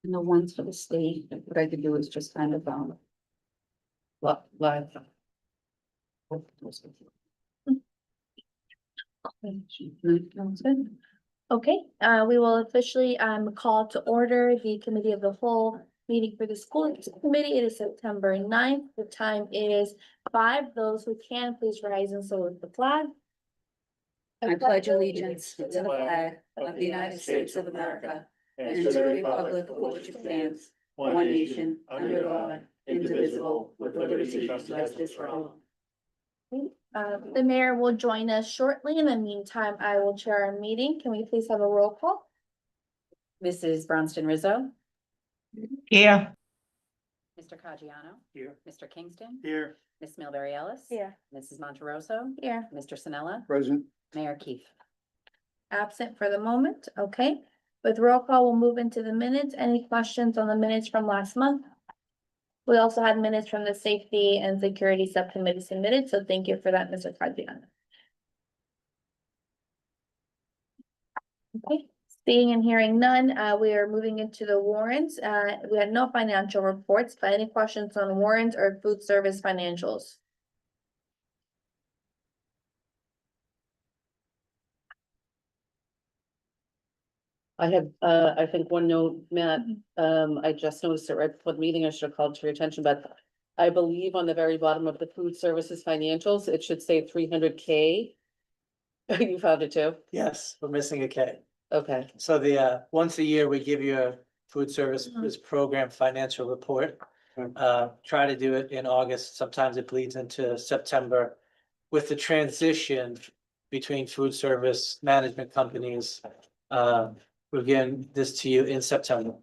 And the ones for the state, what I could do is just kind of, Live. sounds good. Okay, we will officially call to order the committee of the whole meeting for the school committee. It is September 9th. The time is 5. Those who can, please rise and salute the flag. I pledge allegiance to the flag of the United States of America and to the republic for which it stands, one nation, under God, indivisible, with liberty and justice for all. The mayor will join us shortly. In the meantime, I will chair our meeting. Can we please have a roll call? Mrs. Bronston Rizzo. Here. Mr. Caggiano. Here. Mr. Kingston. Here. Miss Milbury Ellis. Here. Mrs. Monteroso. Here. Mr. Sinella. Present. Mayor Keefe. Absent for the moment. Okay. With roll call, we'll move into the minutes. Any questions on the minutes from last month? We also had minutes from the Safety and Security Subcommittee submitted, so thank you for that, Mr. Caggiano. Okay, seeing and hearing none, we are moving into the warrants. We had no financial reports, but any questions on warrants or food service financials? I have, I think one note, Matt, I just noticed it right before the meeting, I should have called to your attention, but I believe on the very bottom of the food services financials, it should say 300K. You found it too? Yes, we're missing a K. Okay, So the, once a year, we give you a food services program financial report. Try to do it in August. Sometimes it bleeds into September. With the transition between food service management companies, we're getting this to you in September.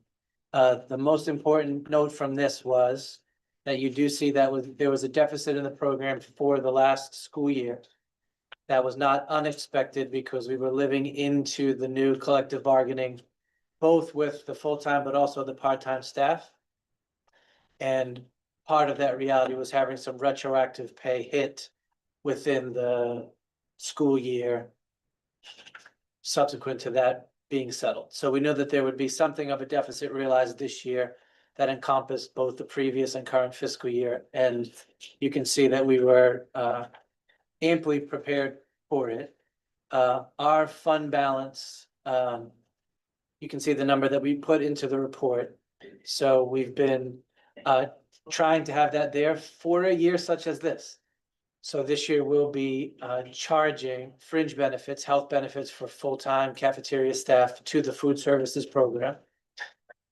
The most important note from this was that you do see that there was a deficit in the program for the last school year. That was not unexpected because we were living into the new collective bargaining, both with the full-time but also the part-time staff. And part of that reality was having some retroactive pay hit within the school year subsequent to that being settled. So we know that there would be something of a deficit realized this year that encompassed both the previous and current fiscal year. And you can see that we were amply prepared for it. Our fund balance, you can see the number that we put into the report. So we've been trying to have that there for a year such as this. So this year we'll be charging fringe benefits, health benefits for full-time cafeteria staff to the food services program.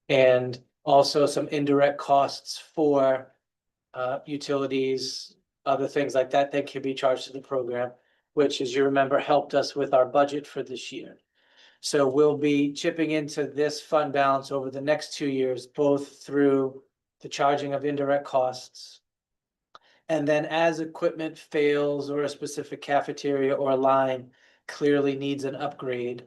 And also some indirect costs for utilities, other things like that, that can be charged to the program, which, as you remember, helped us with our budget for this year. So we'll be chipping into this fund balance over the next 2 years, both through the charging of indirect costs. And then as equipment fails or a specific cafeteria or line clearly needs an upgrade,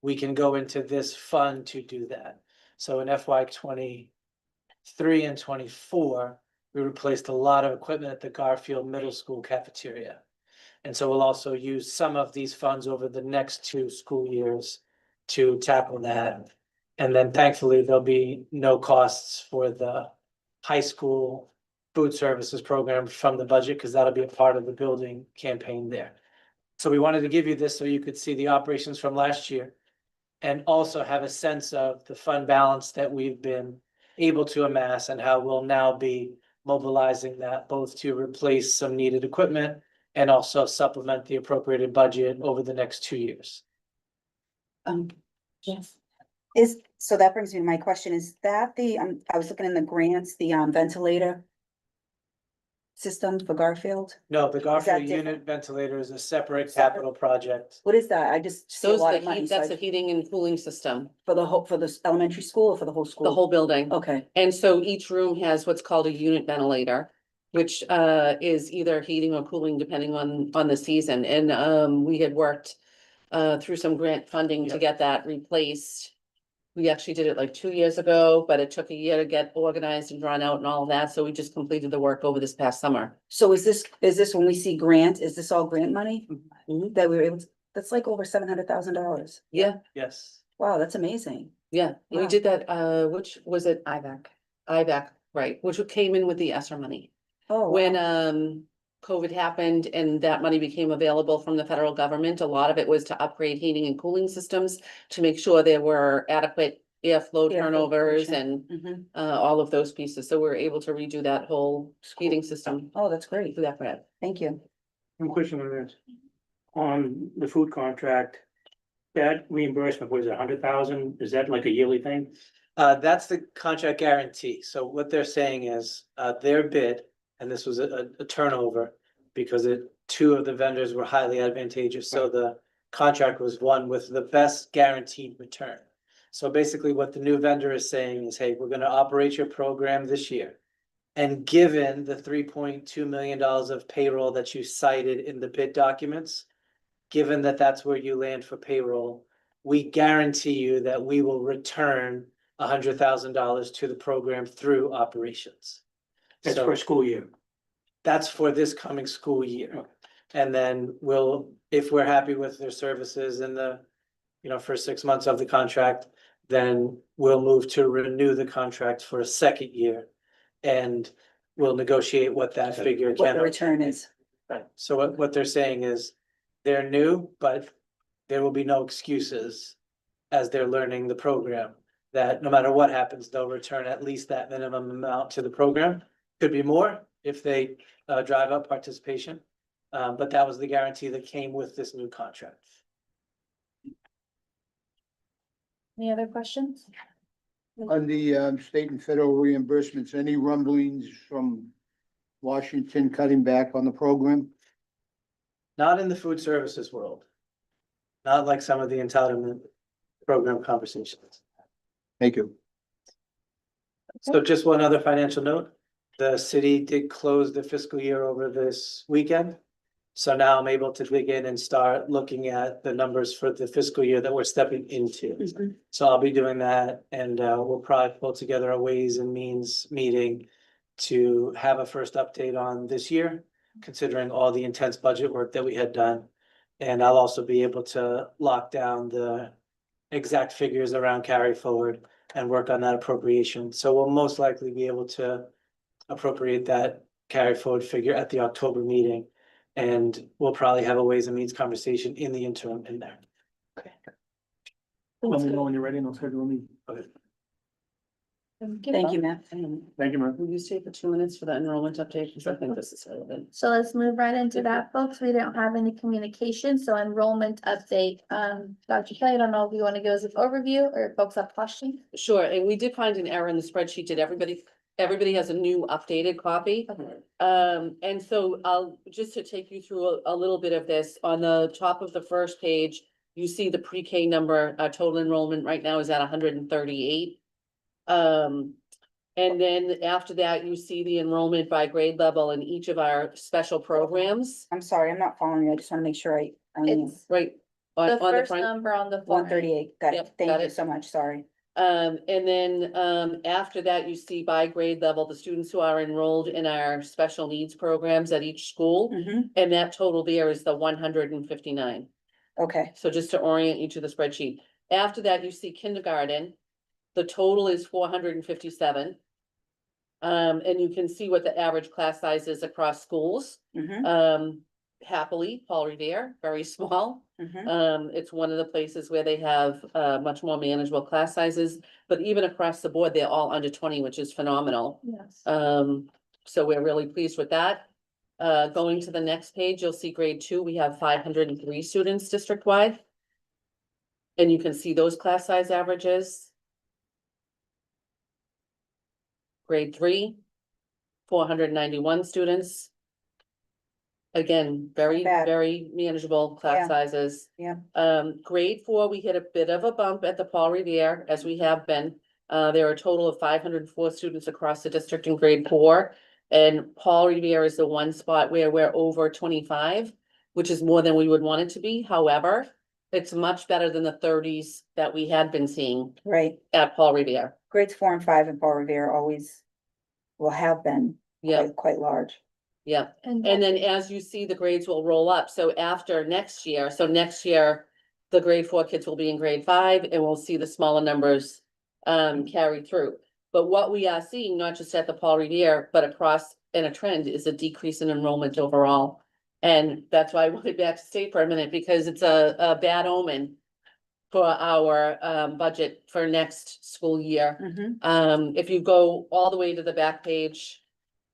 we can go into this fund to do that. So in FY 23 and 24, we replaced a lot of equipment at the Garfield Middle School cafeteria. And so we'll also use some of these funds over the next 2 school years to tackle that. And then thankfully, there'll be no costs for the high school food services program from the budget, because that'll be a part of the building campaign there. So we wanted to give you this so you could see the operations from last year and also have a sense of the fund balance that we've been able to amass and how we'll now be mobilizing that both to replace some needed equipment and also supplement the appropriated budget over the next 2 years. Yes. So that brings me to my question, is that the, I was looking in the grants, the ventilator system for Garfield? No, the Garfield different? unit ventilator is a separate capital project. What is that? I just see a those lot the of money. heat, so that's I- a heating and cooling system, For the whole, for the elementary school or for the whole school? the whole building. Okay, And so each room has what's called a unit ventilator, which is either heating or cooling depending on the season. And we had worked through some grant funding to Yep. get that replaced. We actually did it like 2 years ago, but it took a year to get organized and drawn out and all of that. So we just completed the work over this past summer. so is this when we see grant, is this all grant money? Mhm. That we were able to, that's like over $700,000. Yeah, Yes. Wow, that's amazing. Yeah, we Wow. did that, which was it? IVAC, right, which came in with the ESSER money. Oh, When, wow. COVID happened and that money became available from the federal government, a lot of it was to upgrade heating and cooling systems to make sure there were adequate airflow Airflow turnovers pollution. and, Mhm. all of those pieces. So we were able to redo that whole heating system Oh, that's great. for that grant. Thank you. One question on this. On the food contract, that reimbursement, was it 100,000? Is that like a yearly thing? That's the contract guarantee. So what they're saying is, their bid, and this was a turnover. Because two of the vendors were highly advantageous, so the contract was won with the best guaranteed return. So basically what the new vendor is saying is, hey, we're gonna operate your program this year. And given the $3.2 million of payroll that you cited in the bid documents. Given that that's where you land for payroll, we guarantee you that we will return $100,000 to the program through operations. That's So for a school year. that's for this coming school year. And then we'll, if we're happy with their services in the, first 6 months of the contract, then we'll move to renew the contract for a second year. And we'll negotiate what that figure What can. the return is. So what they're saying is, they're new, but there will be no excuses as they're learning the program. That no matter what happens, they'll return at least that minimum amount to the program. Could be more if they drive up participation. But that was the guarantee that came with this new contract. Any other questions? On the state and federal reimbursements, any rumblings from Washington cutting back on the program? Not in the food services world. Not like some of the entitlement program conversations. Thank you. So just one other financial note, the city did close the fiscal year over this weekend. So now I'm able to dig in and start looking at the numbers for the fiscal year that we're stepping into. So I'll be doing that and we'll probably pull together a ways and means meeting to have a first update on this year, considering all the intense budget work that we had done. And I'll also be able to lock down the exact figures around carry forward and work on that appropriation. So we'll most likely be able to appropriate that carry forward figure at the October meeting. And we'll probably have a ways and means conversation in the interim in there. Let me know when you're ready and I'll schedule a meeting. Thank you, Matt. Thank you, man. Will you stay for 2 minutes for the enrollment update? Because I think this is relevant. So let's move right into that, folks. We don't have any communication, so enrollment update. Dr. Kelly, I don't know if you want to give us an overview or if folks have questions. Sure, and we did find an error in the spreadsheet. Did everybody has a new updated copy? And so I'll, just to take you through a little bit of this, on the top of the first page, you see the pre-K number, total enrollment right now is at 138. And then after that, you see the enrollment by grade level in each of our special programs, I'm sorry, I'm not following you. I just want to make sure I It's right? the On the first front. number on the form. 138. Got Yep, it. Thank got you it. so much. Sorry. And then, after that, you see by grade level, the students who are enrolled in our special needs programs at each school. Mhm. And that total there is the 159. Okay, So just to orient you to the spreadsheet. After that, you see kindergarten. The total is 457. And you can see what the average class size is across schools. mhm, Happily, Paul Revere, very small. mhm. It's one of the places where they have much more manageable class sizes, but even across the board, they're all under 20, which is phenomenal. Yes. So we're really pleased with that. Going to the next page, you'll see grade 2, we have 503 students district-wide. And you can see those class size averages. Grade 3, 491 students. Again, very, bad. very manageable class Yeah. sizes. Yeah. Grade 4, we hit a bit of a bump at the Paul Revere, as we have been. There are a total of 504 students across the district in grade 4. And Paul Revere is the one spot where we're over 25, which is more than we would want it to be. However, it's much better than the 30s that we had been seeing Right. at Paul Revere. Grades 4 and 5 in Paul Revere always will have been Yeah, quite large. yeah. And And then as you see, the grades will roll up. So after next year, the grade 4 kids will be in grade 5 and we'll see the smaller numbers carried through. But what we are seeing, not just at the Paul Revere, but across in a trend, is a decrease in enrollment overall. And that's why I wanted back to state for a minute, because it's a bad omen for our budget for next school year. If you go all the way to the back page,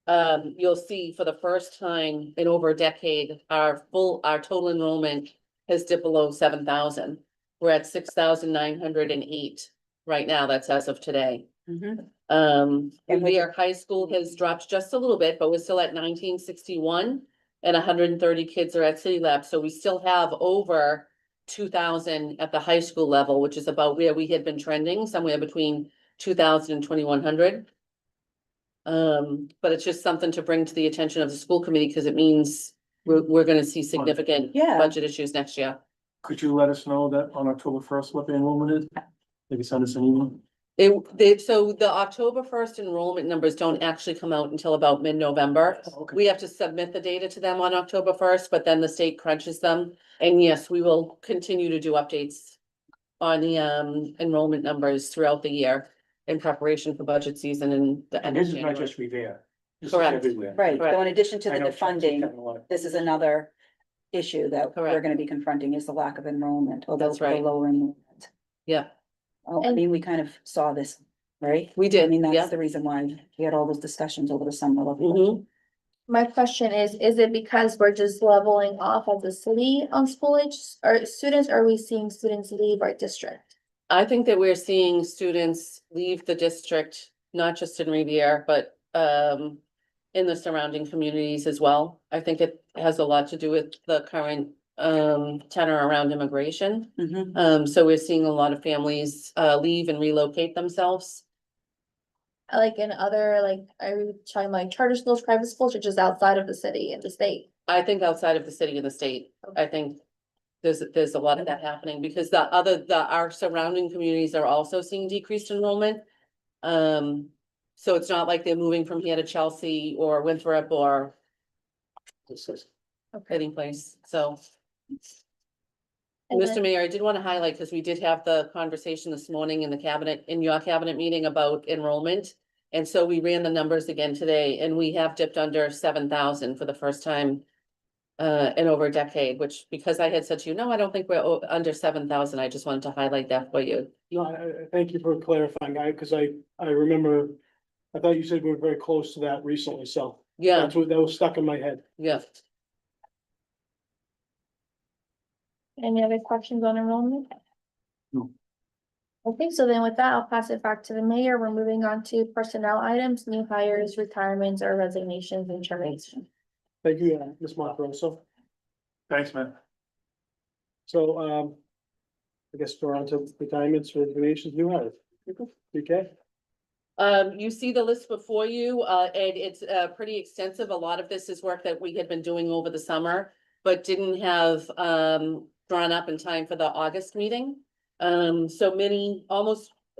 you'll see for the first time in over a decade, our total enrollment has dipped below 7,000. We're at 6,908 right now. That's as of today. And with- Revere High School has dropped just a little bit, but we're still at 1961, and 130 kids are at City Lab. So we still have over 2,000 at the high school level, which is about where we had been trending, somewhere between 2,000 and 2,100. But it's just something to bring to the attention of the school committee, because it means we're gonna see significant Yeah. budget issues next year. Could you let us know that on October first, what the enrollment is? Maybe send us an email. So the October 1st enrollment numbers don't actually come out until about mid-November. Okay. We have to submit the data to them on October 1st, but then the state crunches them. And yes, we will continue to do updates on the enrollment numbers throughout the year in preparation for budget season and the And end of this is not January. just Revere. This is Correct. everywhere. Right, so in addition to I know the Chelsea's funding, having a lot of- this is another issue that we're Correct. gonna be confronting, is the lack of enrollment, or the That's right. lower enrollment. Yeah, Oh, I And- mean, we kind of saw this, right? we I did, mean, yeah. that's the reason why we had all those discussions over the summer. of the Mhm. budget. My question is it because we're just leveling off as a city on school age or students, or are we seeing students leave our district? I think that we're seeing students leave the district, not just in Revere, but in the surrounding communities as well. I think it has a lot to do with the current tenor around immigration. So we're seeing a lot of families leave and relocate themselves. Like in other, like, are we talking like charter schools, private schools, or just outside of the city and the state? I think outside of the city and the state, I think there's a lot of that happening, because our surrounding communities are also seeing decreased enrollment. So it's not like they're moving from here to Chelsea or Winthrop or any place, so. And Mr. then- Mayor, I did want to highlight, because we did have the conversation this morning in the cabinet, in your cabinet meeting about enrollment. And so we ran the numbers again today, and we have dipped under 7,000 for the first time in over a decade, which, because I had said to you, no, I don't think we're under 7,000. I just wanted to highlight that for you. No, I thank you for clarifying, because I remember, I thought you said we were very close to that recently, so Yeah, that's what, that was stuck in my head. yeah. Any other questions on enrollment? No. Okay, so then with that, I'll pass it back to the mayor. We're moving on to personnel items, new hires, retirements, or resignations and termination. Thank you, Ms. Monterosso. Thanks, man. So, I guess we're on to retirements, resignations, new hires. Okay, You see the list before you, and it's pretty extensive. A lot of this is work that we had been doing over the summer, but didn't have drawn up in time for the August meeting. So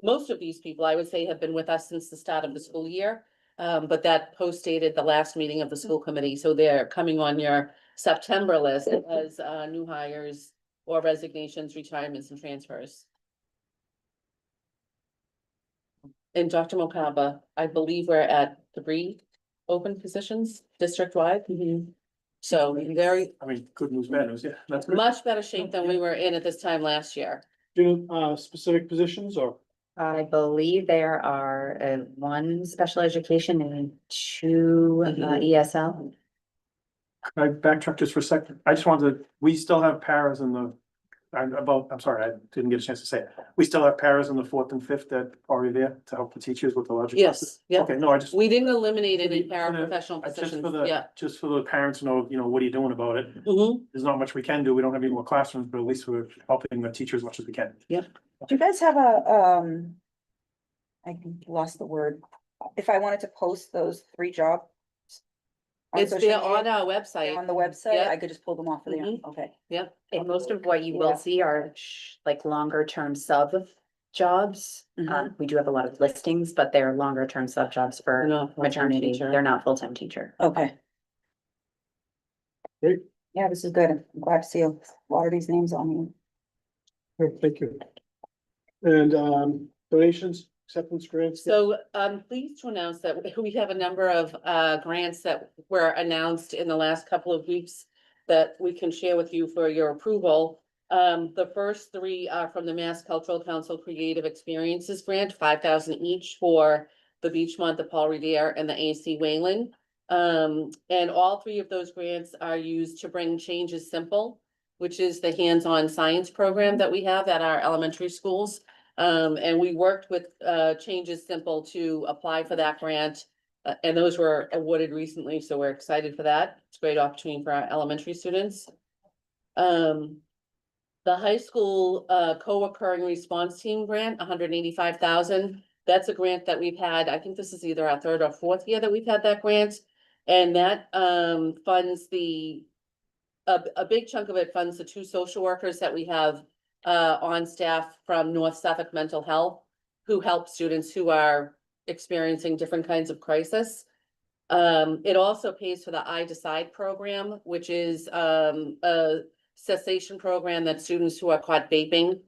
most of these people, I would say, have been with us since the start of the school year. But that postdated the last meeting of the school committee, so they're coming on your September list as new hires or resignations, retirements, and transfers. And Dr. Mokaba, I believe we're at 3 open positions district-wide. So very I mean, good news, bad news, yeah, that's good. much better shape than we were in at this time last year. do you know, specific positions or? I believe there are one special education and two ESL. Can I backtrack just for a second? I just wanted we still have paras in the, I'm sorry, I didn't get a chance to say it. We still have paras in the 4th and 5th that are there to help the teachers with the logic classes? Yes, yeah. Okay, no, I just, We didn't eliminate any For the- paraprofessional just positions, for yeah. just for the parents to know, what are you doing about it? Mhm. There's not much we can do. We don't have any more classrooms, but at least we're helping the teachers as much as we can. Do you guys have a, I lost the word, if I wanted to post those 3 jobs? on It's social there media, on our website. on the website, Yeah. I could just pull them off of there, Mhm. okay. Yep. And most of what you Yeah. will see are like longer term sub jobs. Mhm. We do have a lot of listings, but they're longer term sub jobs They're for not full-time maternity. teacher. They're not full-time teacher. Okay. Great. Yeah, this is good. I'm glad to see a lot of these names on here. Thank you. And, donations, acceptance grants? So I'm pleased to announce that we have a number of grants that were announced in the last couple of weeks that we can share with you for your approval. The first three are from the Mass Cultural Council Creative Experiences Grant, 5,000 each for the Beachmont, the Paul Revere, and the AC Wayland. And all three of those grants are used to bring Change is Simple, which is the hands-on science program that we have at our elementary schools. And we worked with Change is Simple to apply for that grant. And those were awarded recently, so we're excited for that. It's a great opportunity for our elementary students. The high school co-occurring response team grant, 185,000. That's a grant that we've had, I think this is either our third or fourth year that we've had that grant. And that funds a big chunk of it funds the 2 social workers that we have on staff from North Suffolk Mental Health, who help students who are experiencing different kinds of crisis. It also pays for the I Decide program, which is a cessation program that students who are caught vaping.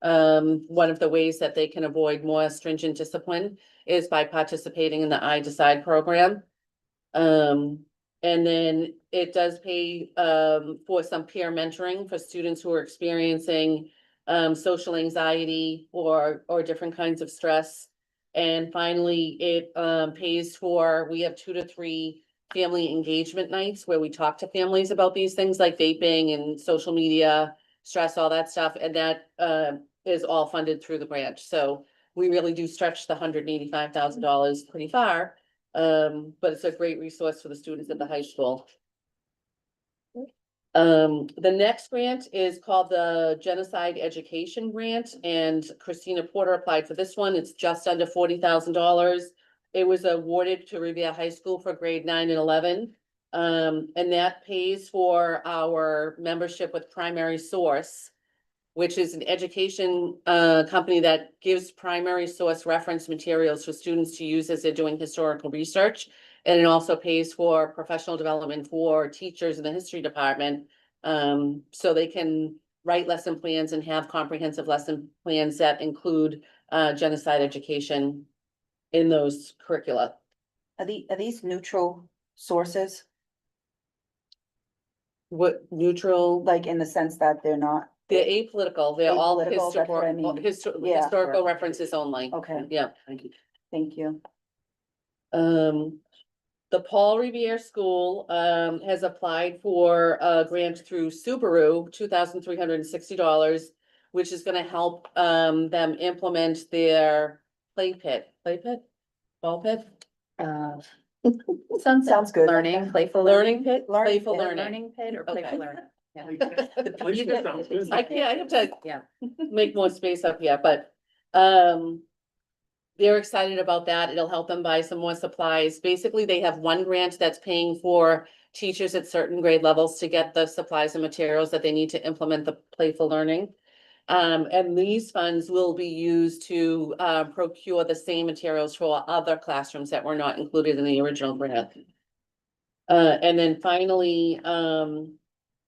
One of the ways that they can avoid more stringent discipline is by participating in the I Decide program. And then it does pay for some peer mentoring for students who are experiencing social anxiety or different kinds of stress. And finally, it pays for, we have 2 to 3 family engagement nights where we talk to families about these things like vaping and social media, stress, all that stuff. And that is all funded through the grant. So we really do stretch the $185,000 pretty far. But it's a great resource for the students at the high school. The next grant is called the Genocide Education Grant, and Christina Porter applied for this one. It's just under $40,000. It was awarded to Revere High School for grade 9 and 11. And that pays for our membership with Primary Source, which is an education company that gives primary source reference materials for students to use as they're doing historical research. And it also pays for professional development for teachers in the history department. So they can write lesson plans and have comprehensive lesson plans that include genocide education in those curricula. Are these neutral sources, What neutral, like in the sense that they're not? they're apolitical, they're all Apolitical, that's what I mean. Yeah. historical references only. Okay, Yeah. Thank you. thank you. The Paul Revere School, has applied for a grant through Subaru, $2,360, which is gonna help, them implement their ball pit? Sounds good. Learning, playful Learning learning. pit, Learn- playful yeah, learning. Learning pit or Okay. playful learning. Yeah. Sounds good. I have to Yeah. make more space up here, but, they're excited about that. It'll help them buy some more supplies. Basically, they have one grant that's paying for teachers at certain grade levels to get the supplies and materials that they need to implement the playful learning. And these funds will be used to procure the same materials for other classrooms that were not included in the original grant. And then finally,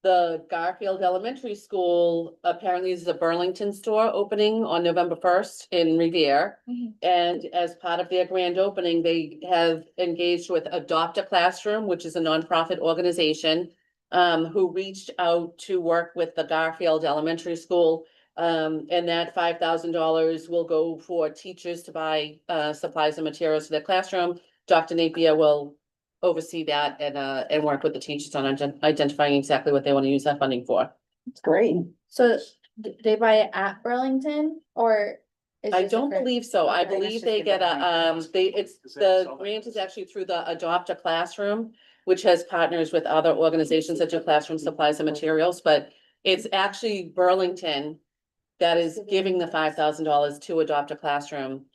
the Garfield Elementary School, apparently is a Burlington store opening on November 1st in Revere. Mhm. And as part of their grand opening, they have engaged with Adopt a Classroom, which is a nonprofit organization, who reached out to work with the Garfield Elementary School. And that $5,000 will go for teachers to buy supplies and materials for their classroom. Dr. Napier will oversee that and work with the teachers on identifying exactly what they want to use that funding for. It's great. So they buy it at Burlington or? is I this don't different? believe so. I I think it's believe just they get different it's, Is that the something- grant is actually through the Adopt a Classroom, which has partners with other organizations that do classroom supplies and materials, but it's actually Burlington that is giving the $5,000 to Adopt a Classroom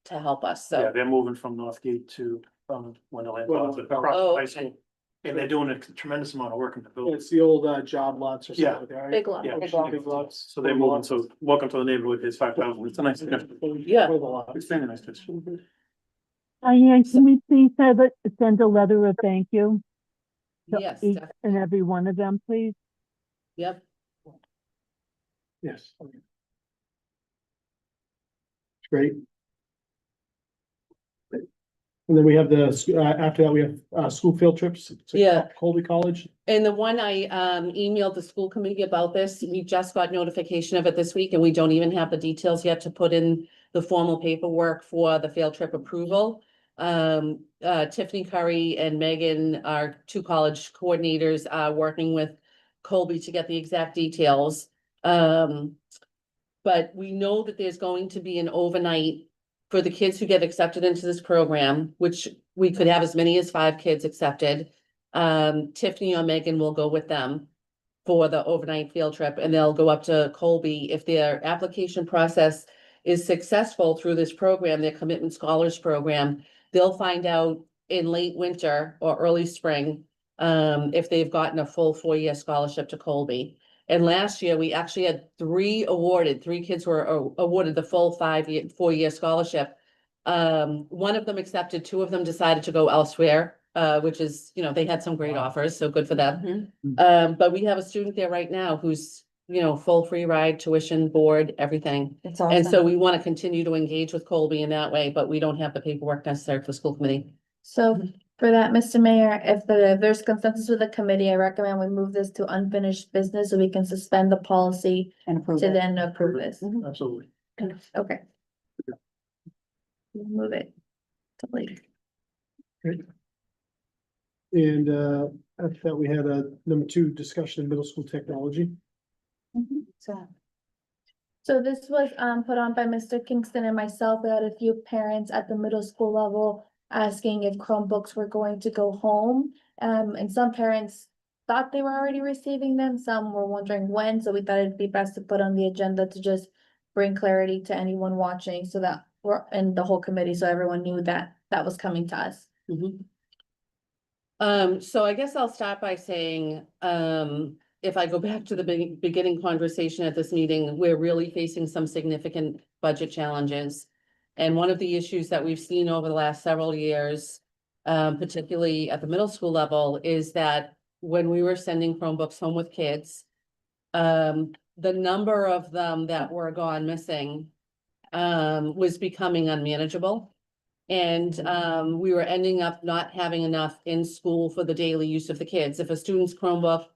to help us, Yeah, so. they're moving from Northgate to Wonderland Well, Plaza across oh, the high okay. school. And they're doing a tremendous amount of work in the building. It's the old job lots or Yeah. something, right? Big lot. Yeah. Big lots. So they're moving, so welcome to the neighborhood, it's 5,000, it's a nice, Yeah. it's very nice. Touch. Diane, can we please send a letter of thank you to Yes, each and every one of them, please? yep. Yes. Great. And then we have after that, we have, school field trips. to Yeah. Colby College. And the one I emailed the school committee about this, we just got notification of it this week and we don't even have the details yet to put in the formal paperwork for the field trip approval. Tiffany Curry and Megan, our two college coordinators, are working with Colby to get the exact details. But we know that there's going to be an overnight for the kids who get accepted into this program, which we could have as many as 5 kids accepted. Tiffany or Megan will go with them for the overnight field trip and they'll go up to Colby. If their application process is successful through this program, their Commitment Scholars Program, they'll find out in late winter or early spring if they've gotten a full 4-year scholarship to Colby. And last year, we actually had 3 kids were awarded the full 4-year scholarship. One of them accepted, 2 of them decided to go elsewhere, which is, they had some great offers, so good for them. But we have a student there right now who's, full free ride, tuition, board, everything. It's And so awesome. we want to continue to engage with Colby in that way, but we don't have the paperwork necessary for the school committee. So for that, Mr. Mayor, if there's consensus with the committee, I recommend we move this to unfinished business so we can suspend the policy And approve to it. then approve this. Absolutely. Okay. We'll move it to later. And, after that, we had number 2, discussion of middle school technology. So this was put on by Mr. Kingston and myself. We had a few parents at the middle school level asking if Chromebooks were going to go home. And some parents thought they were already receiving them. Some were wondering when, so we thought it'd be best to put on the agenda to just bring clarity to anyone watching so that we're in the whole committee, so everyone knew that that was coming to us. So I guess I'll start by saying, if I go back to the beginning conversation at this meeting, we're really facing some significant budget challenges. And one of the issues that we've seen over the last several years, particularly at the middle school level, is that when we were sending Chromebooks home with kids, the number of them that were gone missing was becoming unmanageable. And we were ending up not having enough in school for the daily use of the kids. If a student's Chromebook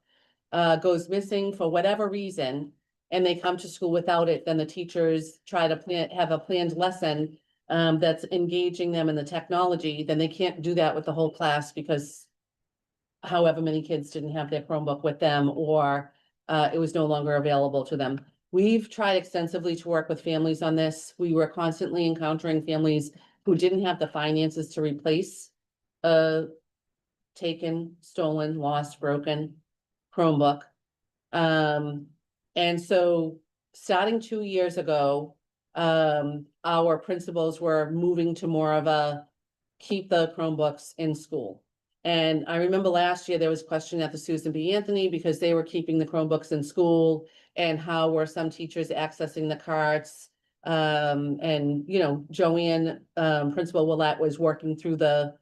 goes missing for whatever reason, and they come to school without it, then the teachers try to have a planned lesson that's engaging them in the technology, then they can't do that with the whole class because however many kids didn't have their Chromebook with them, or it was no longer available to them. We've tried extensively to work with families on this. We were constantly encountering families who didn't have the finances to replace a taken, stolen, lost, broken Chromebook. And so starting 2 years ago, our principals were moving to more of a keep the Chromebooks in school. And I remember last year there was question at the Susan B. Anthony because they were keeping the Chromebooks in school, and how were some teachers accessing the carts. And Joanne, Principal Willett, was working through the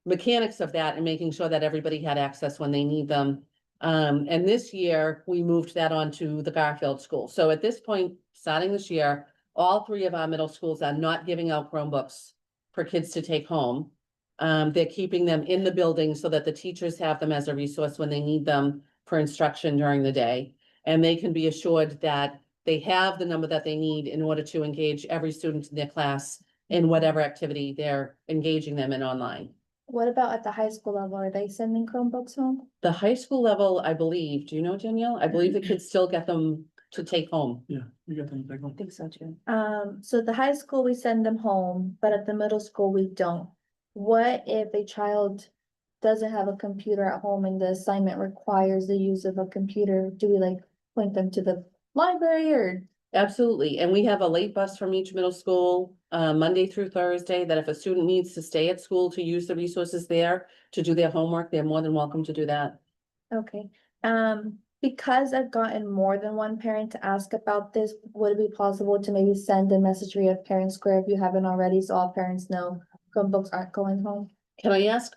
mechanics of that and making sure that everybody had access when they need them. And this year we moved that onto the Garfield School. So at this point, starting this year, all 3 of our middle schools are not giving out Chromebooks for kids to take home. They're keeping them in the building so that the teachers have them as a resource when they need them for instruction during the day. And they can be assured that they have the number that they need in order to engage every student in their class in whatever activity they're engaging them in online. What about at the high school level? Are they sending Chromebooks home? The high school level, I believe, do you know, Danielle? I believe the kids still get them to take home. Yeah, we got them. Take I home. think so too. So the high school, we send them home, but at the middle school, we don't. What if a child doesn't have a computer at home and the assignment requires the use of a computer? Do we point them to the library or? Absolutely. And we have a late bus from each middle school, Monday through Thursday, that if a student needs to stay at school to use the resources there to do their homework, they're more than welcome to do that. Okay, because I've gotten more than one parent to ask about this, would it be possible to maybe send a message via Parent Square if you haven't already, so all parents know Chromebooks aren't going home? Can I ask,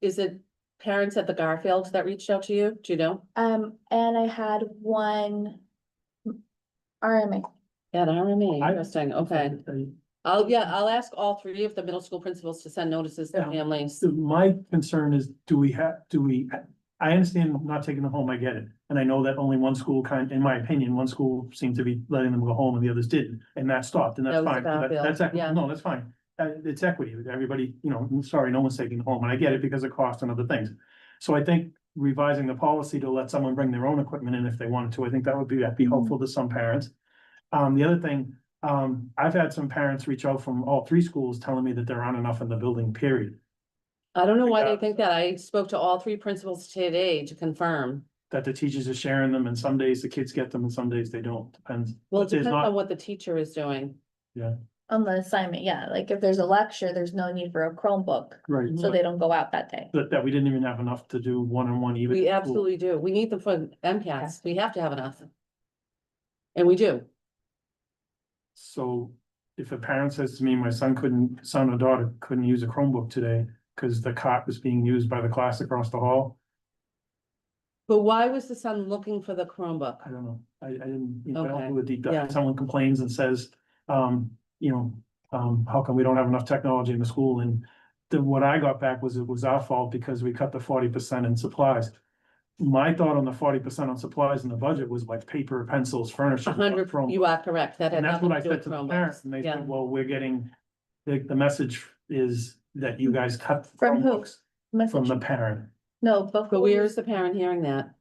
is it parents at the Garfield that reached out to you? Do you know? And I had one RMA. At RMA, I- interesting, okay. I'll ask all three of the middle school principals to send notices to Yeah. families. So my concern is, I understand not taking them home, I get it. And I know that only one school in my opinion, one school seemed to be letting them go home and the others didn't, and that stopped, and that's That was fine. about Bill, That's equity, yeah. no, that's fine. It's equity, everybody, I'm sorry, no one's taking them home, and I get it because of cost and other things. So I think revising the policy to let someone bring their own equipment in if they wanted to, I think that'd be helpful to some parents. The other thing, I've had some parents reach out from all three schools telling me that there aren't enough in the building, period. I don't know why they Yeah. think that. I spoke to all three principals today to confirm. That the teachers are sharing them, and some days the kids get them and some days they don't, depends. Well, it But there's depends on not, what the teacher is doing. On the assignment, yeah, like if there's a lecture, there's no need for a Chromebook, right, so they don't go out that day. that we didn't even have enough to do one-on-one even. We at school. absolutely do. We need them for MCAS. We have to have enough. And we do. So if a parent says to me, my son or daughter couldn't use a Chromebook today because the cot was being used by the class across the hall, But why was the son looking for the Chromebook? I don't know. I didn't, I Okay, don't do a deep yeah. dive. Someone complains and says, how come we don't have enough technology in the school? And what I got back was it was our fault because we cut the 40% in supplies. My thought on the 40% on supplies in the budget was like paper, pencils, furniture. 100, Chromebooks. you are correct. That had And that's nothing what I to do said with to the Chromebooks. parents, and they Yeah. said, well, we're getting, the message is that you guys cut. From who? Chromebooks From the Message, parent. no, but. But where is the parent hearing that?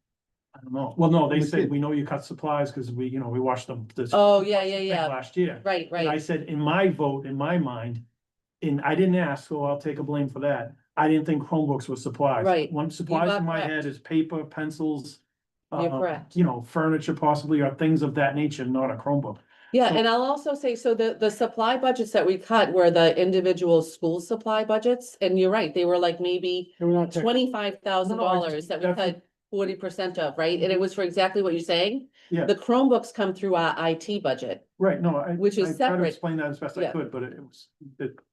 I don't know. Well, no, they From the said, kid. we know you cut supplies because we watched them. Oh, yeah. Last year. Right, And I right. said, in my vote, in my mind, and I didn't ask, so I'll take a blame for that. I didn't think Chromebooks were supplies. Right. One supplies are in my correct. head is paper, pencils. You're uh, correct. Furniture possibly, or things of that nature, not a Chromebook. Yeah, So- and I'll also say, so the supply budgets that we cut were the individual school supply budgets, and you're right, they were like maybe They were not tech- $25,000 that we definitely- cut 40% of, right? And it was for exactly what you're saying. Yeah. The Chromebooks come through our IT budget. Right, no, Which is I tried to separate. explain that as best I Yeah. could, but it was,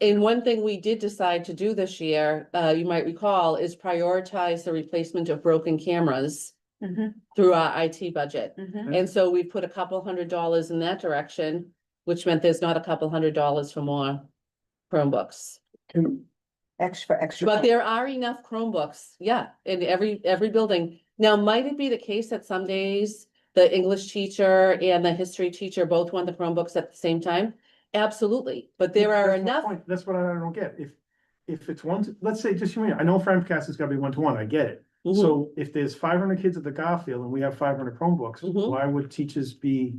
And one thing we did decide to do this year, you might recall, is prioritize the replacement of broken cameras through our IT budget. And so we put a couple $100 in that direction, which meant there's not a couple $100 for more Chromebooks. Extra. But there are enough Chromebooks, yeah, in every building. Now, might it be the case that some days the English teacher and the history teacher both want the Chromebooks at the same time? Absolutely, but there are That's my enough. point. That's what I don't get. If it's let's say, just, I know Francast is gonna be 1-to-1, I get it. Mhm. So if there's 500 kids at the Garfield and we have 500 Chromebooks, Mhm. why would teachers be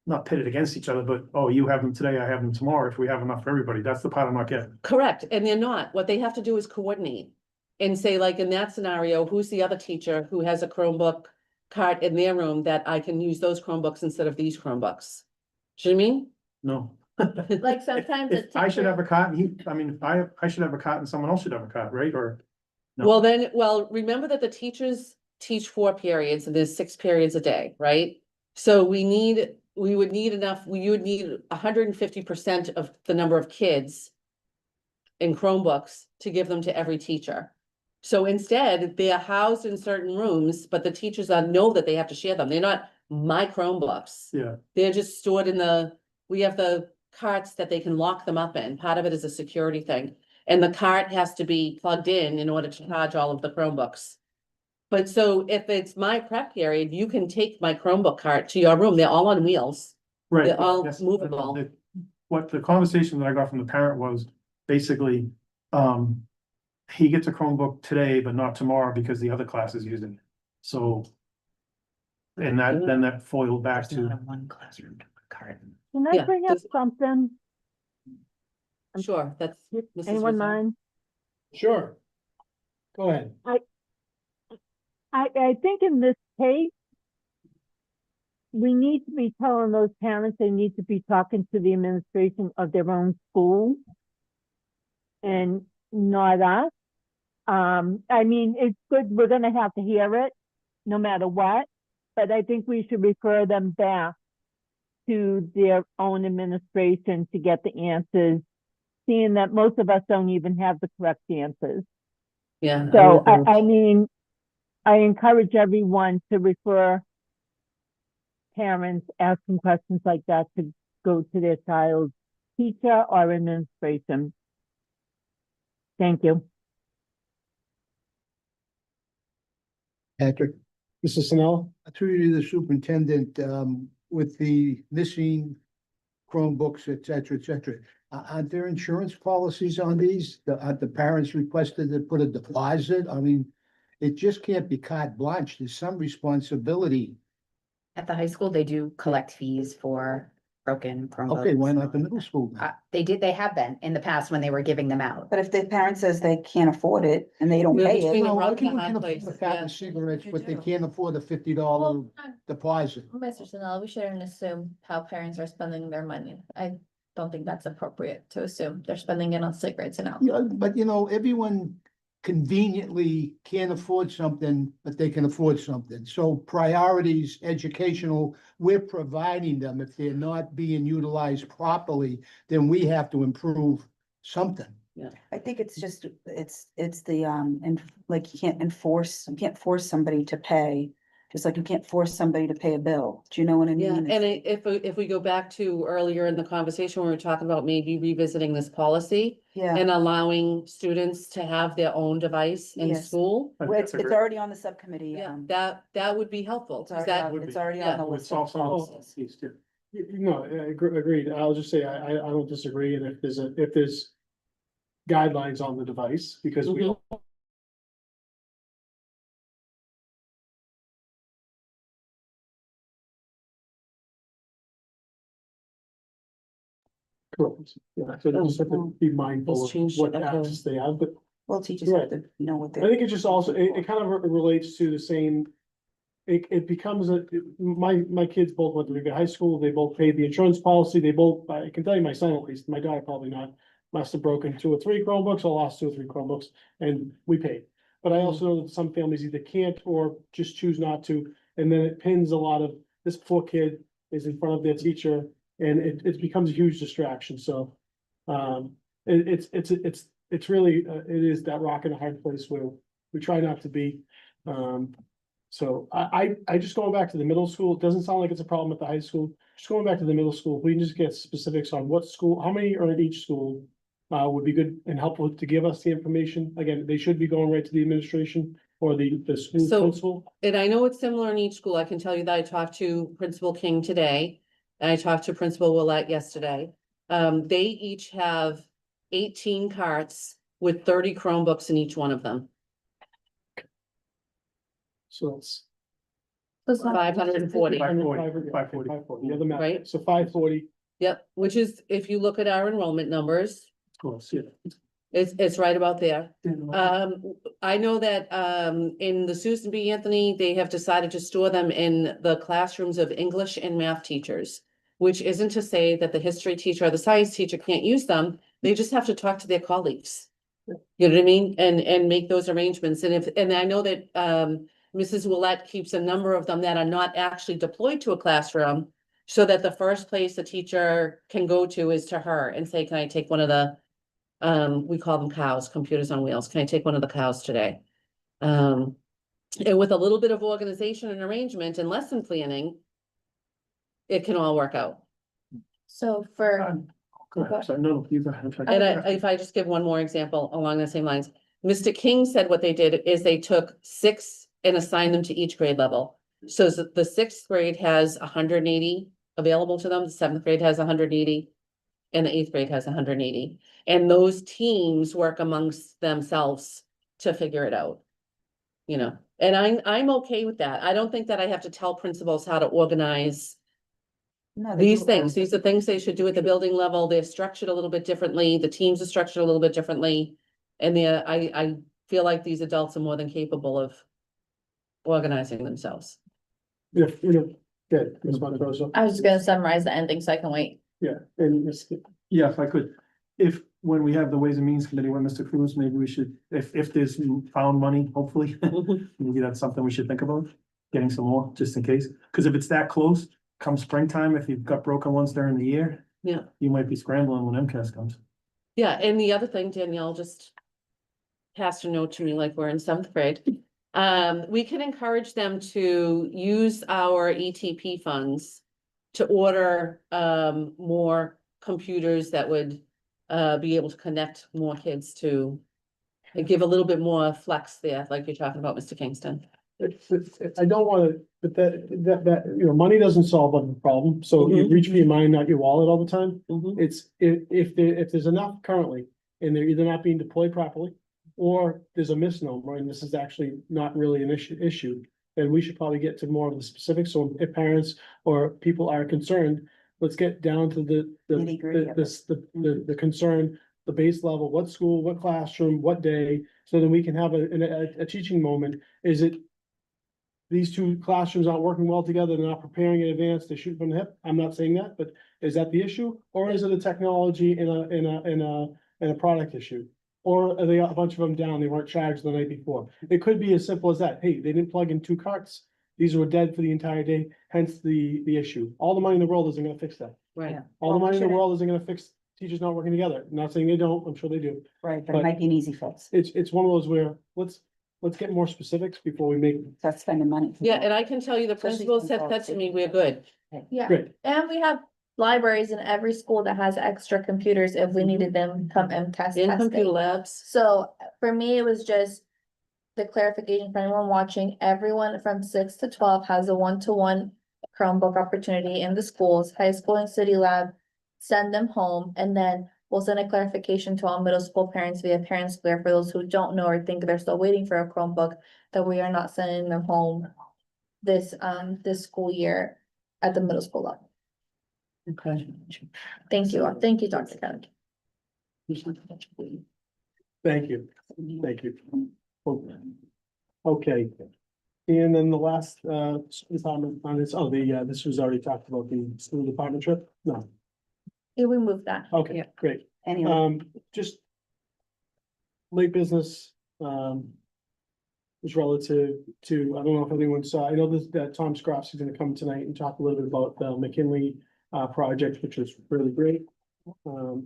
not pitted against each other, but, oh, you have them today, I have them tomorrow, if we have enough for everybody? That's the part I'm not getting. Correct, and they're not. What they have to do is coordinate. And say, like, in that scenario, who's the other teacher who has a Chromebook cart in their room that I can use those Chromebooks instead of these Chromebooks? Do you know what I mean? No. Like sometimes a If I should teacher- have a cot and I should have a cot and someone else should have a cot, right? Or, no. Well, remember that the teachers teach 4 periods and there's 6 periods a day, right? So we would need 150% of the number of kids in Chromebooks to give them to every teacher. So instead, they're housed in certain rooms, but the teachers know that they have to share them. They're not my Chromebooks. Yeah, They're just stored we have the carts that they can lock them up in. Part of it is a security thing. And the cart has to be plugged in order to charge all of the Chromebooks. But so if it's my prep period, you can take my Chromebook cart to your room. They're all on wheels. right. They're all Yes, movable. What the conversation that I got from the parent was basically, he gets a Chromebook today, but not tomorrow because the other class is using it. So. And then that foiled back There's not to, a one classroom cart. Can I Yeah, bring up does- something? Sure, that's. Mrs. Anyone Rizzo. mind? Sure. Go ahead. I think in this case, we need to be telling those parents they need to be talking to the administration of their own school and not us. I mean, it's good, we're gonna have to hear it no matter what, but I think we should refer them back to their own administration to get the answers, seeing that most of us don't even have the correct answers. Yeah. So would think. I mean, I encourage everyone to refer parents asking questions like that to go to their child's teacher or administration. Thank you. Patrick, Mrs. Sinella? through you to the superintendent, with the missing Chromebooks, et cetera, aren't there insurance policies on these? Aren't the parents requested to put a deposit? I mean, it just can't be carte blanche. There's some responsibility. At the high school, they do collect fees for broken Chromebooks. Okay, why not the middle school then? They have been in the past when they were giving them out. But if the parent says they can't afford it and they don't Yeah, pay between it, the No, rock and people a hard can place, afford a pack yeah. of cigarettes, but they do. can't afford a $50 Well, deposit. Mr. Sinella, we shouldn't assume how parents are spending their money. I don't think that's appropriate to assume they're spending it on cigarettes and alcohol. Yeah, but everyone conveniently can't afford something, but they can afford something. So priorities, educational, we're providing them. If they're not being utilized properly, then we have to improve something. I think it's just, it's the, and like you can't force somebody to pay. Just like you can't force somebody to pay a bill. Do you know what I Yeah, mean? and if we go back to earlier in the conversation, when we were talking about maybe revisiting this policy Yeah, and allowing students to have their own device in Yes. school. Uh, well, it's already on the subcommittee. Yeah, that would be helpful, It's 'cause already that, on, it's already on the With list. soft of policies too. No, agreed. I'll just say, I don't disagree, and if there's guidelines on the device, because we. Correct, yeah, so they just have to be mindful Let's of change what it, okay. access they have, but Well, teachers have to know what I they're. think it just also, it kind of relates to the same. It becomes my kids both went to Riga High School, they both paid the insurance policy, they both, I can tell you my son at least, my daughter probably not. Must have broken 2 or 3 Chromebooks, or lost 2 or 3 Chromebooks, and we paid. But I also know that some families either can't or just choose not to, and then it pins a lot of, this poor kid is in front of their teacher, and it becomes a huge distraction, so. It's really, it is that rock and a hard place where we try not to be. So I just going back to the middle school, it doesn't sound like it's a problem at the high school. Just going back to the middle school, if we can just get specifics on what school, how many are at each school. Would be good and helpful to give us the information. Again, they should be going right to the administration or the school So- principal. and I know it's similar in each school. I can tell you that I talked to Principal King today. And I talked to Principal Willett yesterday. They each have 18 carts with 30 Chromebooks in each one of them. So it's. It's not- 540. 540. 540, the other map, Right. so 540, Yep, which is, if you look at our enrollment numbers, of course, yeah. it's right about there. I know that, in the Susan B. Anthony, they have decided to store them in the classrooms of English and math teachers. Which isn't to say that the history teacher or the science teacher can't use them, they just have to talk to their colleagues. You know what I mean? And make those arrangements, and I know that, Mrs. Willett keeps a number of them that are not actually deployed to a classroom. So that the first place the teacher can go to is to her and say, can I take one of the, we call them cows, computers on wheels, can I take one of the cows today? And with a little bit of organization and arrangement and lesson planning, it can all work out. So for, Go ahead, sorry, no, you go ahead. And if I just give one more example along the same lines, Mr. King said what they did is they took 6 and assigned them to each grade level. So the 6th grade has 180 available to them, the 7th grade has 180. And the 8th grade has 180, and those teams work amongst themselves to figure it out. You know, and I'm okay with that. I don't think that I have to tell principals how to organize No, they these do- things. These are things they should do at the building level. They're structured a little bit differently. The teams are structured a little bit differently. And I feel like these adults are more than capable of organizing themselves. Yeah, good, Ms. Montroso. I was just gonna summarize the ending so I can wait. Yeah, and Ms. Yeah, if I could, when we have the Ways and Means Committee with Mr. Cruz, maybe we should, if there's found money, hopefully. Maybe that's something we should think about, getting some more, just in case, because if it's that close, come springtime, if you've got broken ones during the year. Yeah. You might be scrambling when MCAS comes. Yeah, and the other thing, Danielle just passed a note to me, like we're in 7th grade. We can encourage them to use our ETP funds to order, more computers that would, be able to connect more kids to, and give a little bit more flex there, like you're talking about, Mr. Kingston. I don't wanna, but that, you know, money doesn't solve every problem, so you Mhm. reach for your mind, not your wallet all the time. Mhm. It's, if there's enough currently, and they're either not being deployed properly, or there's a misnomer, and this is actually not really an issue, then we should probably get to more of the specifics, so if parents or people are concerned, let's get down to the Nitty-gritty of the concern, the base level, what school, what classroom, what day, so then we can have a teaching moment. Is it these two classrooms aren't working well together, they're not preparing in advance, they shoot from the hip? I'm not saying that, but is that the issue? Or is it a technology in a product issue? Or are they a bunch of them down, they weren't charged the night before? It could be as simple as that. Hey, they didn't plug in 2 carts. These were dead for the entire day, hence the issue. All the money in the world isn't gonna fix that. Right. All the Well, we money in the shouldn't- world isn't gonna fix teachers not working together. Not saying they don't, I'm sure they do. Right, but But- it might be an easy fix. It's one of those where, let's get more specifics before we make. That's spending money. Yeah, and I can tell you, the Especially principals since have all said to me, we're good. Yeah, Great. and we have libraries in every school that has extra computers if we needed them come and test In it. computer labs. So for me, it was just the clarification for anyone watching, everyone from 6 to 12 has a one-to-one Chromebook opportunity in the schools, high school and city lab. Send them home, and then we'll send a clarification to all middle school parents via Parent Square for those who don't know or think they're still waiting for a Chromebook, that we are not sending them home this school year at the middle school level. Okay. Thank you, Dr. Kennedy. Thank you. Thank you. Okay. And then the last department on this, this was already talked about, the school department trip? No, Yeah, we moved that. okay, Yeah. great. Anyway, Just late business, is relative to, I don't know if anyone saw, I know that Tom Scroff's is gonna come tonight and talk a little bit about the McKinley project, which is really great.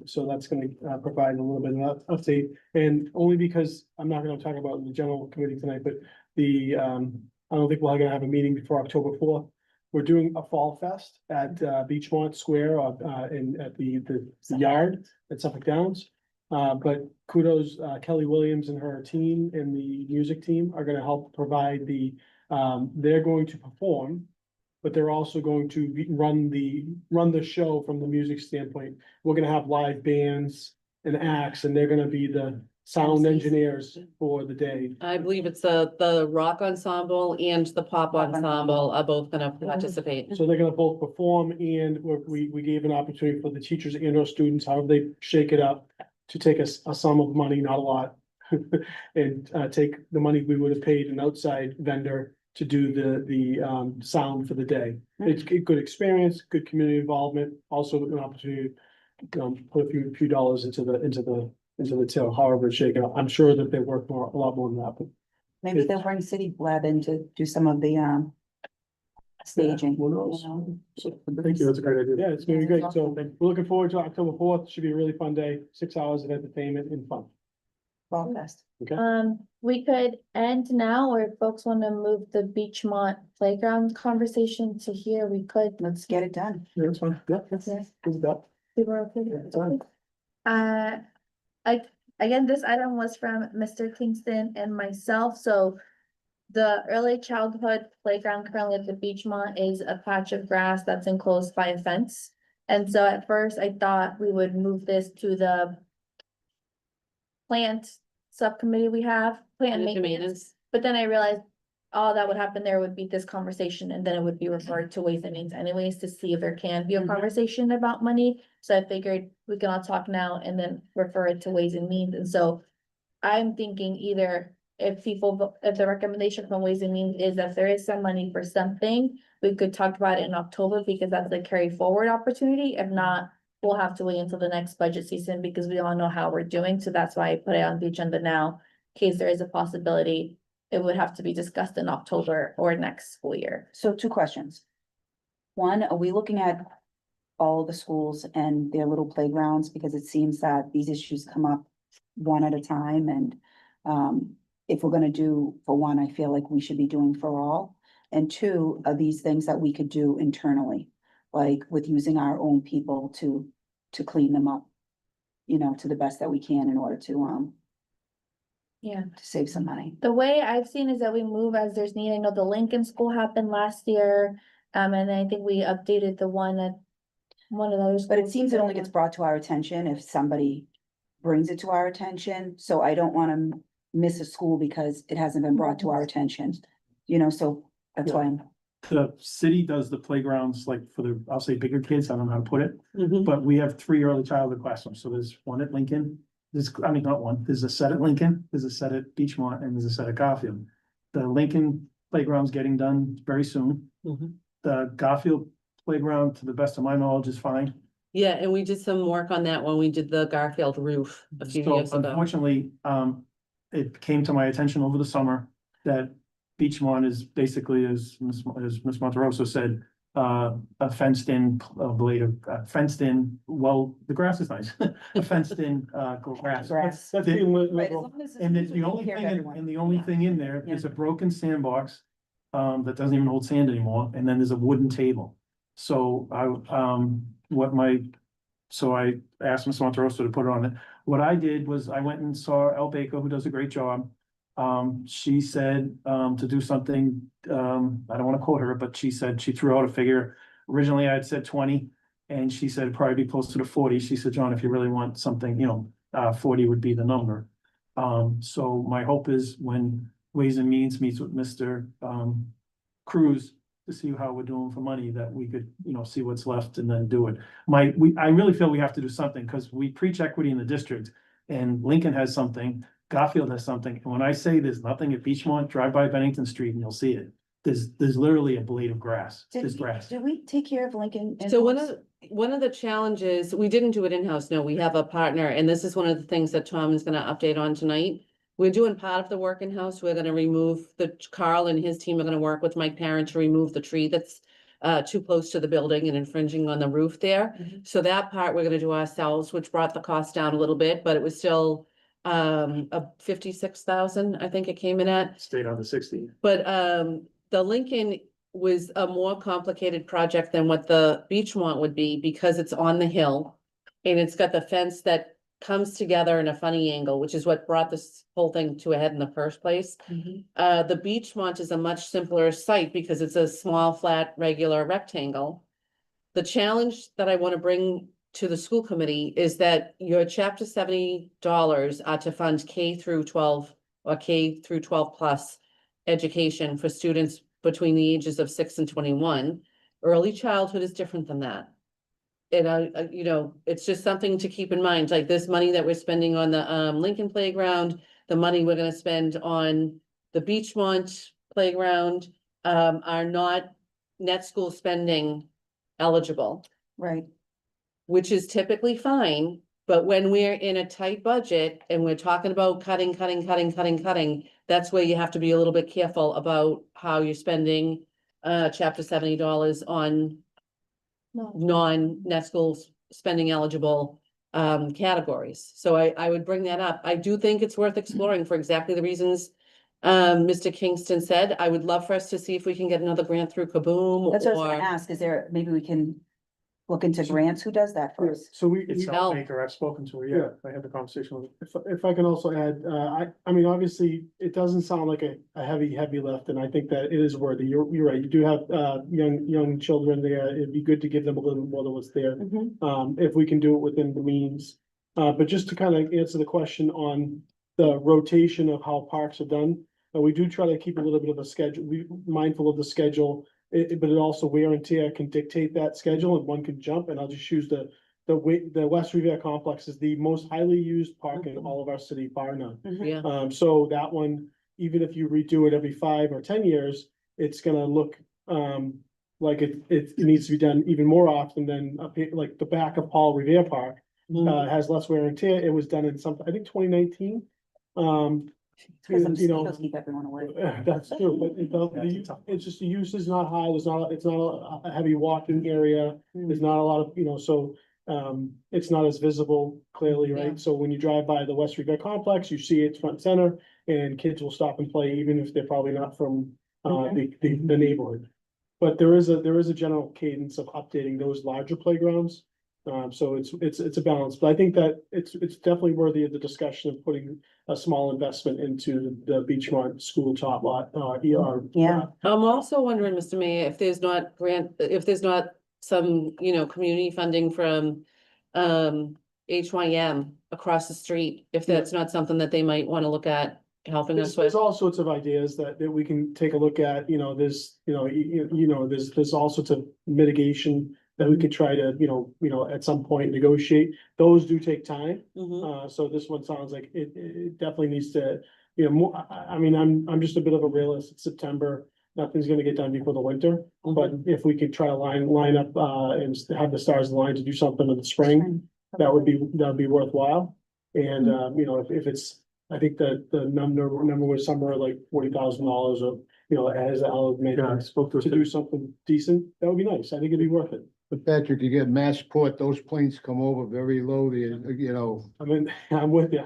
So that's gonna provide a little bit of an update, and only because I'm not gonna talk about the general committee tonight, but I don't think we're gonna have a meeting before October 4th. We're doing a fall fest at Beachmont Square, at the yard at Suffolk Downs. But kudos, Kelly Williams and her team and the music team are gonna help provide they're going to perform. But they're also going to run the show from the music standpoint. We're gonna have live bands and acts, and they're gonna be the sound engineers for the day. I believe it's the rock ensemble and the pop ensemble are both gonna participate. So they're gonna both perform, and we gave an opportunity for the teachers and our students, however they shake it up, to take a sum of money, not a lot. And take the money we would have paid an outside vendor to do the sound for the day. It's a good experience, good community involvement, also an opportunity to put a few dollars into the till, however it's shaken out. I'm sure that they work a lot more than that, but maybe they'll bring City Lab in to do some of the staging. who knows? you know. Thank you, that's a great idea. Yeah, it's gonna be great. So we're looking forward to October 4th. Should be a really fun day, 6 hours of entertainment and fun. Fall fest. We could end now, or if folks wanna move the Beachmont playground conversation to here, we could. Let's get it done. Yeah, it's fun. Yeah, that's Okay. good stuff. We were okay with it. Again, this item was from Mr. Kingston and myself, so. The early childhood playground currently at the Beachmont is a patch of grass that's enclosed by a fence. And so at first I thought we would move this to the plant subcommittee we have, plant maintenance. But then I realized all that would happen there would be this conversation, and then it would be referred to Ways and Means anyways to see if there can be a Mhm. conversation about money. So I figured we can all talk now and then refer it to Ways and Means. And so I'm thinking either if the recommendation from Ways and Means is that there is some money for something, we could talk about it in October because that's the carry forward opportunity. If not, we'll have to wait until the next budget season because we all know how we're doing. So that's why I put it on the agenda now, in case there is a possibility it would have to be discussed in October or next school year. So 2 questions. One, are we looking at all the schools and their little playgrounds? Because it seems that these issues come up one at a time, and if we're gonna do for one, I feel like we should be doing for all. And two, are these things that we could do internally, like with using our own people to clean them up. You know, to the best that we can in order Yeah. to save some money. The way I've seen is that we move as there's need. I know the Lincoln School happened last year. And then I think we updated the one at one of those. But it seems it only gets brought to our attention if somebody brings it to our attention, so I don't wanna miss a school because it hasn't been brought to our attention. You know, so that's why I'm, The city does the playgrounds like for the, I'll say bigger kids, I don't know how to put it, Mhm. but we have 3 early childhood classrooms, so there's one at Lincoln. Not one, there's a set at Lincoln, there's a set at Beachmont, and there's a set at Garfield. The Lincoln playground's getting done very soon. Mhm. The Garfield playground, to the best of my knowledge, is fine. Yeah, and we did some work on that when we did the Garfield roof a few So years ago. unfortunately, it came to my attention over the summer that Beachmont is basically, as Ms. Monterosso said, a fenced in, fenced in, well, the grass is nice, a fenced in, grass. grass. That's The- being Right, as liberal. long as And it's the only taking care thing, of everyone. and the only thing in there is a broken sandbox. That doesn't even hold sand anymore, and then there's a wooden table. So so I asked Ms. Monterosso to put it on it. What I did was I went and saw El Baker, who does a great job. She said, to do something, I don't wanna quote her, but she said she threw out a figure. Originally, I had said 20, and she said it'd probably be closer to 40. She said, John, if you really want something, 40 would be the number. So my hope is when Ways and Means meets with Mr. Cruz to see how we're doing for money, that we could, see what's left and then do it. I really feel we have to do something, because we preach equity in the district, and Lincoln has something, Garfield has something, and when I say there's nothing at Beachmont, drive by Bennington Street and you'll see it. There's literally a blade of grass, there's grass. Did we take care of Lincoln? So in-house? one of the challenges, we didn't do it in-house, no, we have a partner, and this is one of the things that Tom is gonna update on tonight. We're doing part of the work in-house, we're gonna remove Carl and his team are gonna work with Mike Parent to remove the tree that's too close to the building and infringing on the roof there. So that part we're gonna do ourselves, which brought the cost down a little bit, but it was still a 56,000, I think it came in at. Stayed on the 60. But the Lincoln was a more complicated project than what the Beachmont would be, because it's on the hill. And it's got the fence that comes together in a funny angle, which is what brought this whole thing to a head in the first place. The Beachmont is a much simpler site because it's a small, flat, regular rectangle. The challenge that I want to bring to the school committee is that your chapter $70 are to fund K through 12 or K through 12 plus education for students between the ages of 6 and 21. Early childhood is different than that. And it's just something to keep in mind, like this money that we're spending on the Lincoln playground, the money we're gonna spend on the Beachmont playground, are not net school spending eligible, Right, which is typically fine. But when we're in a tight budget and we're talking about cutting, that's where you have to be a little bit careful about how you're spending chapter $70 on non-net school spending eligible categories. So I would bring that up. I do think it's worth exploring for exactly the reasons Mr. Kingston said. I would love for us to see if we can get another grant through Kaboom that's what I was or gonna ask, maybe we can look into grants, who does that for us? So It's No. El Baker, I've spoken to her, yeah, I had the conversation with her. if I can also add, I mean, obviously, it doesn't sound like a heavy lift, and I think that it is worthy. You're right, you do have, young children there. It'd be good to give them a little bit more than what's there. If we can do it within the means. But just to kind of answer the question on the rotation of how parks are done, we do try to keep a little bit of a schedule, we mindful of the schedule. But it also wear and tear can dictate that schedule, and one can jump, and I'll just choose the West Riviera Complex is the most highly used park in all of our city, bar none. yeah. So that one, even if you redo it every 5 or 10 years, it's gonna look, like it needs to be done even more often than up here, like the back of Paul Revere Park. Has less wear and tear. It was done in I think 2019. Because I'm you know, supposed to keep everyone away. That's true, but it's just the use is not high, it's not a heavy walking area, there's not a lot of, so. It's not as visible clearly, Yeah. right? So when you drive by the West Riviera Complex, you see it's front and center, and kids will stop and play, even if they're probably not from, the neighborhood. But there is a general cadence of updating those larger playgrounds. So it's a balance, but I think that it's definitely worthy of the discussion of putting a small investment into the Beachmont School Tot Lot, ER. Yeah. I'm also wondering, Mr. Mayor, if there's not some, community funding from HYM across the street, if that's not something that they might want to look at helping us There's with. all sorts of ideas that we can take a look at, there's, there's all sorts of mitigation that we could try to, at some point negotiate. Those do take time. Mhm. So this one sounds like it definitely needs to, more, I mean, I'm just a bit of a realist. It's September. Nothing's gonna get done before the winter, but if we could try to line up, and have the stars align to do something in the spring, that'd be worthwhile. And, if it's, I think that the number was somewhere like $40,000 of, as Al made, Yeah, I spoke to to do something decent, that would be nice. I think it'd be worth it. But Patrick, you get Massport, those planes come over very low, I mean, I'm with you.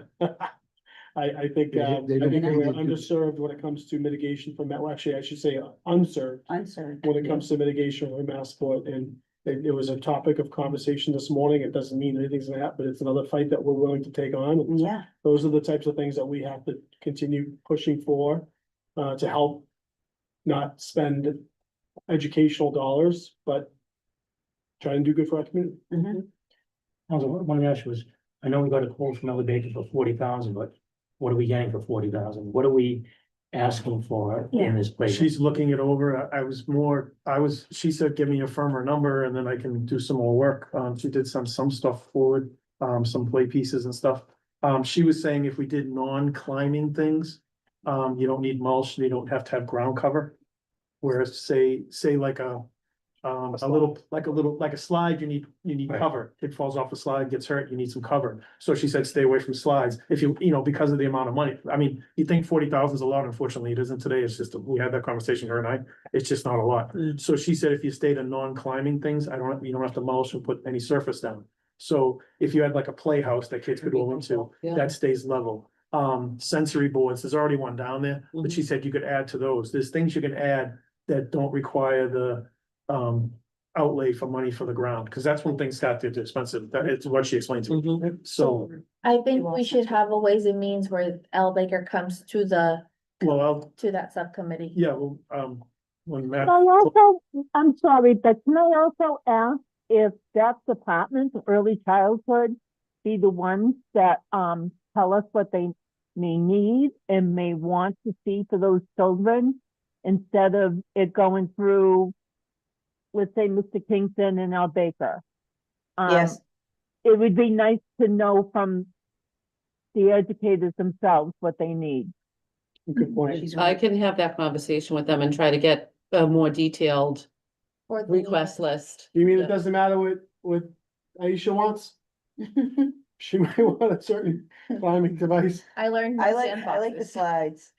I think, They I don't think think we're they do. underserved when it comes to mitigation from that, well, actually, I should say unserved Unserved. when it comes to mitigation from Massport, and it was a topic of conversation this morning. It doesn't mean anything's gonna happen, but it's another fight that we're willing to take on. And Yeah, those are the types of things that we have to continue pushing for, to help not spend educational dollars, but try and do good for our community. Also, one issue was, I know we got a quote from Ellie Baker for 40,000, but what are we getting for 40,000? What are we asking for in this place? She's looking it over. She said, give me a firmer number and then I can do some more work. She did some stuff forward, some play pieces and stuff. She was saying if we did non-climbing things, you don't need mulch, you don't have to have ground cover. Whereas say like like a slide, you need Right. cover. It falls off the slide, gets hurt, you need some cover. So she said, stay away from slides. If because of the amount of money, I mean, you think 40,000 is a lot, unfortunately, it isn't today. It's just, we had that conversation, her and I, it's just not a lot. So she said, if you stay to non-climbing things, you don't have to mulch and put any surface down. So if you had like a playhouse that kids could go into, Yeah. that stays level. Sensory boards, there's already one down there, but she said you could add to those. There's things you can add that don't require the outlay for money for the ground, because that's when things start to get expensive. That it's what she explained to me. Mhm. So, I think we should have a ways and means where Al Baker comes to well, that subcommittee. when Matt. I'm sorry, but can I also ask if that department, early childhood, be the ones that, tell us what they may need and may want to see for those children, instead of it going through, let's say, Mr. Kingston and Al Baker? yes, It would be nice to know from the educators themselves what they need. Good point. she's I right. can have that conversation with them and try to get a more detailed For the- request list. You mean it doesn't matter what Aisha wants? She might want a certain climbing device. I learned. I like the slides.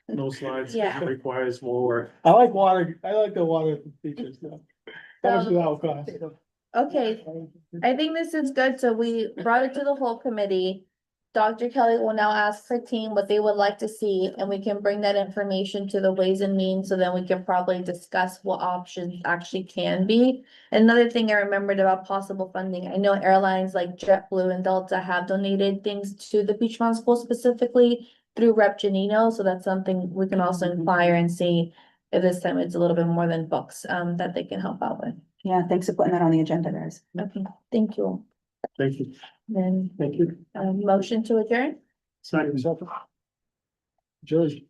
No slides, Yeah. requires more work. I like the water features now. How much does that will cost? Okay, I think this is good, so we brought it to the whole committee. Dr. Kelly will now ask her team what they would like to see, and we can bring that information to the Ways and Means, so then we can probably discuss what options actually can be. Another thing I remembered about possible funding, I know airlines like JetBlue and Delta have donated things to the Beachmont School specifically through Rep Janino, so that's something we can also inquire and see if this time it's a little bit more than books, that they can help out with. Yeah, thanks for putting that on the agenda, guys. Okay, thank you. Thank you. Then, Thank you. motion to adjourn? Second. George. See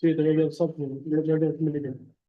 you at the regular subcommittee, regular committee.